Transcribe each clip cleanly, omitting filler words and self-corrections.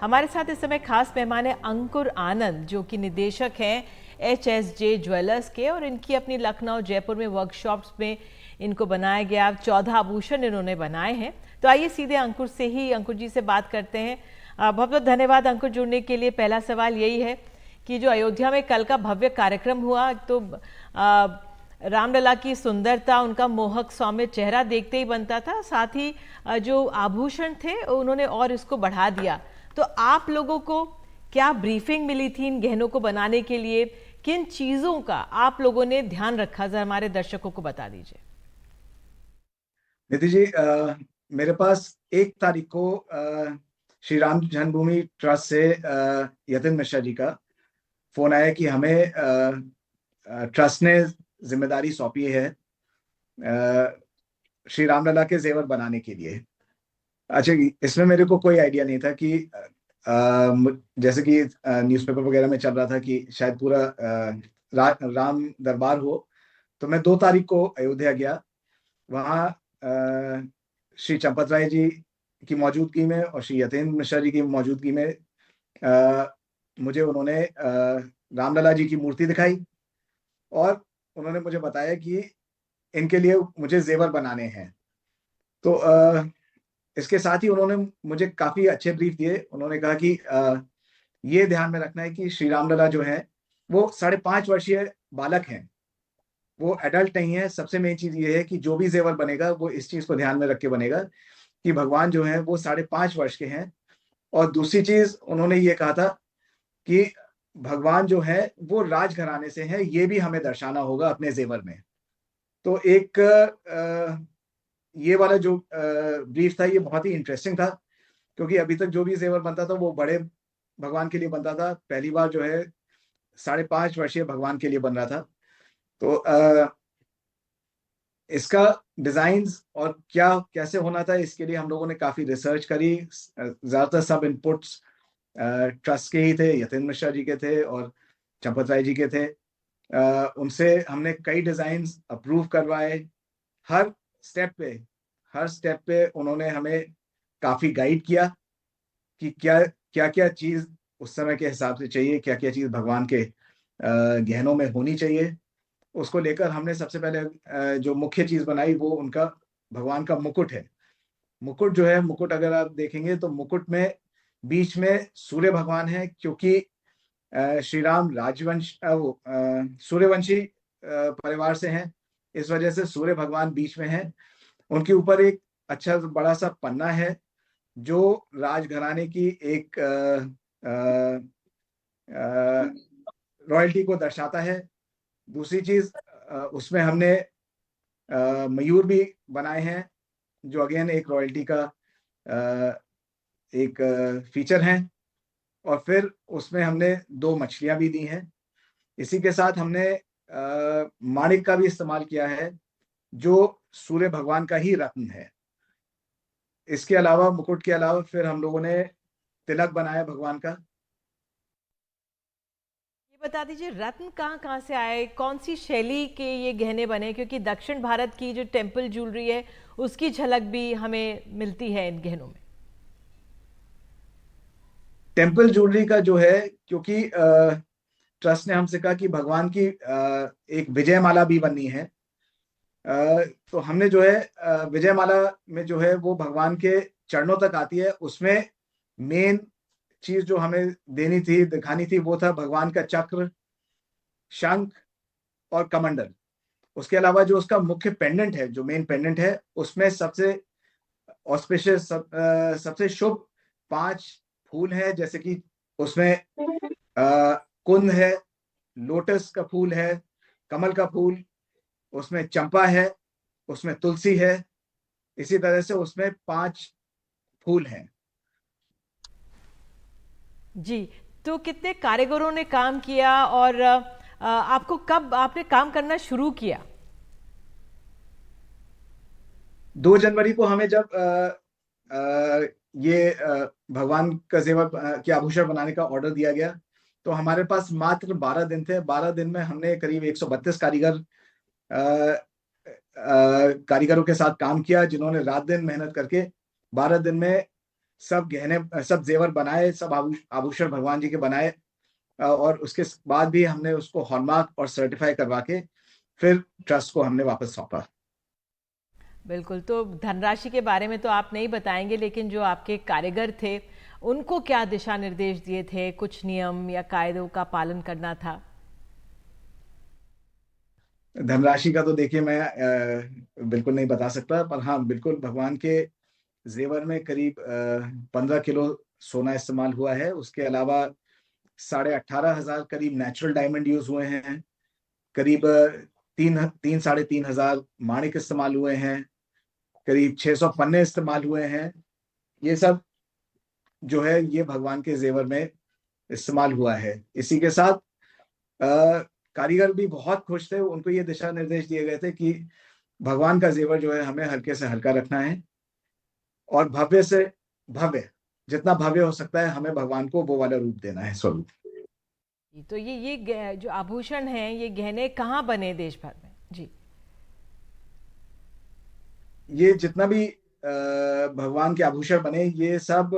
हमारे साथ इस समय खास मेहमान है अंकुर आनंद, जो कि निदेशक हैं HSJ ज्वेलर्स के, और इनकी अपनी लखनऊ जयपुर में वर्कशॉप्स में इनको बनाया गया 14 आभूषण इन्होंने बनाए हैं। तो आइए सीधे अंकुर जी से बात करते हैं। बहुत बहुत धन्यवाद अंकुर जुड़ने के लिए। पहला सवाल यही है कि जो अयोध्या में कल का भव्य कार्यक्रम हुआ, तो रामलला की सुंदरता, उनका मोहक सौम्य चेहरा देखते ही बनता था, साथ ही जो आभूषण थे उन्होंने और इसको बढ़ा दिया। तो आप लोगों को क्या ब्रीफिंग मिली थी इन गहनों को बनाने के लिए? किन चीजों का आप लोगों ने ध्यान रखा, जरा हमारे दर्शकों को बता दीजिए। निधि जी, मेरे पास 1 तारीख को श्री राम जन्मभूमि ट्रस्ट से यतिन मिश्रा जी का फोन आया कि हमें ट्रस्ट ने जिम्मेदारी सौंपी है श्री रामलला के जेवर बनाने के लिए। अच्छा, इसमें मेरे को कोई आइडिया नहीं था कि जैसे कि न्यूज़पेपर वगैरह में चल रहा था कि शायद पूरा राम दरबार हो। तो मैं 2 तारीख को अयोध्या गया। वहाँ श्री चंपत राय जी की मौजूदगी में और श्री यतेंद्र मिश्रा जी की मौजूदगी में मुझे उन्होंने रामलला जी की मूर्ति दिखाई और उन्होंने मुझे बताया कि इनके लिए मुझे जेवर बनाने हैं। तो इसके साथ ही उन्होंने मुझे काफी अच्छे ब्रीफ दिए। उन्होंने कहा कि ये ध्यान में रखना है कि श्री रामलला जो है वो 5.5 वर्षीय बालक हैं, वो एडल्ट नहीं है। सबसे मेन चीज ये है कि जो भी जेवर बनेगा वो इस चीज को ध्यान में रख के बनेगा कि भगवान जो है वो 5.5 वर्ष के हैं। और दूसरी चीज उन्होंने ये कहा था कि भगवान जो है वो राजघराने से है, ये भी हमें दर्शाना होगा अपने जेवर में। तो एक ये वाला जो ब्रीफ था ये बहुत ही इंटरेस्टिंग था, क्योंकि अभी तक जो भी जेवर बनता था वो बड़े भगवान के लिए बनता था। पहली बार जो है 5.5 वर्षीय भगवान के लिए बन रहा था। तो इसका डिजाइन्स और क्या कैसे होना था, इसके लिए हम लोगों ने काफी रिसर्च करी। ज्यादातर सब इनपुट्स ट्रस्ट के ही थे, यतेंद्र मिश्रा जी के थे और चंपत राय जी के थे। उनसे हमने कई डिजाइन्स अप्रूव करवाए। हर स्टेप पे उन्होंने हमें काफी गाइड किया कि क्या क्या चीज उस समय के हिसाब से चाहिए, क्या क्या चीज भगवान के गहनों में होनी चाहिए। उसको लेकर हमने सबसे पहले जो मुख्य चीज बनाई वो उनका भगवान का मुकुट है। मुकुट जो है, मुकुट अगर आप देखेंगे तो मुकुट में बीच में सूर्य भगवान है, क्योंकि श्री राम सूर्यवंशी परिवार से हैं, इस वजह से सूर्य भगवान बीच में है। उनके ऊपर एक अच्छा बड़ा सा पन्ना है जो राजघराने की एक रॉयल्टी को दर्शाता है। दूसरी चीज, उसमें हमने मयूर भी बनाए हैं, जो अगेन एक रॉयल्टी का एक फीचर है। और फिर उसमें हमने 2 मछलियां भी दी हैं। इसी के साथ हमने माणिक का भी इस्तेमाल किया है, जो सूर्य भगवान का ही रत्न है। इसके अलावा, मुकुट के अलावा, फिर हम लोगों ने तिलक बनाया भगवान का। ये बता दीजिए, रत्न कहाँ कहाँ से आए, कौन सी शैली के ये गहने बने? क्योंकि दक्षिण भारत की जो टेम्पल ज्वेलरी है उसकी झलक भी हमें मिलती है इन गहनों में। टेम्पल ज्वेलरी का जो है, क्योंकि ट्रस्ट ने हमसे कहा कि भगवान की एक विजय माला भी बननी है। तो हमने जो है विजय माला में जो है वो भगवान के चरणों तक आती है। उसमें मेन चीज जो हमें देनी थी, दिखानी थी, वो था भगवान का चक्र, शंख और कमंडल। उसके अलावा जो उसका मुख्य पेंडेंट है, जो मेन पेंडेंट है, उसमें सबसे ऑस्पिशियस सबसे शुभ 5 फूल है। जैसे कि उसमें कुंद है, लोटस का फूल है, कमल का फूल, उसमें चंपा है, उसमें तुलसी है। इसी तरह से उसमें 5 फूल हैं। जी, तो कितने कारीगरों ने काम किया, और आपको कब आपने काम करना शुरू किया? 2 जनवरी को हमें जब ये भगवान का जेवर के आभूषण बनाने का ऑर्डर दिया गया, तो हमारे पास मात्र 12 दिन थे। 12 दिन में हमने करीब 132 कारीगरों के साथ काम किया, जिन्होंने रात दिन मेहनत करके 12 दिन में सब गहने, सब जेवर बनाए, सब आभूषण भगवान जी के बनाए, और उसके बाद भी हमने उसको हॉलमार्क और सर्टिफाई करवा के फिर ट्रस्ट को हमने वापस सौंपा। बिल्कुल। तो धनराशि के बारे में तो आप नहीं बताएंगे, लेकिन जो आपके कारीगर थे उनको क्या दिशा निर्देश दिए थे? कुछ नियम या कायदों का पालन करना था? धनराशि का तो देखिए मैं बिल्कुल नहीं बता सकता, पर हाँ बिल्कुल भगवान के जेवर में करीब 15 किलो सोना इस्तेमाल हुआ है। उसके अलावा 18,500 करीब नेचुरल डायमंड यूज हुए हैं। करीब 3-3.5 माणिक इस्तेमाल हुए हैं। करीब 600 पन्ने इस्तेमाल हुए हैं। ये सब जो है ये भगवान के जेवर में इस्तेमाल हुआ है। इसी के साथ कारीगर भी बहुत खुश थे। उनको ये दिशा निर्देश दिए गए थे कि भगवान का जेवर जो है हमें हल्के से हल्का रखना है, और भव्य से भव्य, जितना भव्य हो सकता है हमें भगवान को वो वाला रूप देना है, स्वरूप। तो जो आभूषण हैं, ये गहने कहाँ बने देश भर में? जी। ये जितना भी भगवान के आभूषण बने, ये सब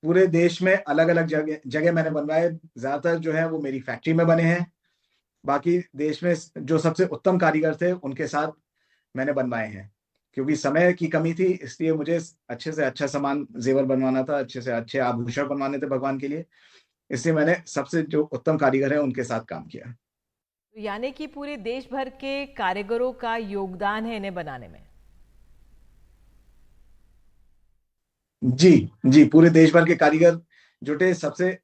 पूरे देश में अलग अलग जगह जगह मैंने बनवाए। ज्यादातर जो है वो मेरी फैक्ट्री में बने हैं। बाकी देश में जो सबसे उत्तम कारीगर थे उनके साथ मैंने बनवाए हैं। क्योंकि समय की कमी थी, इसलिए मुझे अच्छे से अच्छा सामान जेवर बनवाना था, अच्छे से अच्छे आभूषण बनवाने थे भगवान के लिए। इसलिए मैंने सबसे जो उत्तम कारीगर है उनके साथ काम किया। तो यानी कि पूरे देश भर के कारीगरों का योगदान है इन्हें बनाने में। जी जी, पूरे देश भर के कारीगर जुटे। सबसे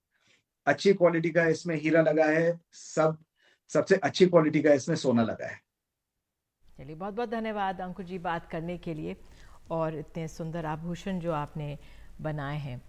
अच्छी क्वालिटी का इसमें हीरा लगा है, सबसे अच्छी क्वालिटी का इसमें सोना लगा है। चलिए, बहुत बहुत धन्यवाद अंकुर जी बात करने के लिए, और इतने सुंदर आभूषण जो आपने बनाए हैं।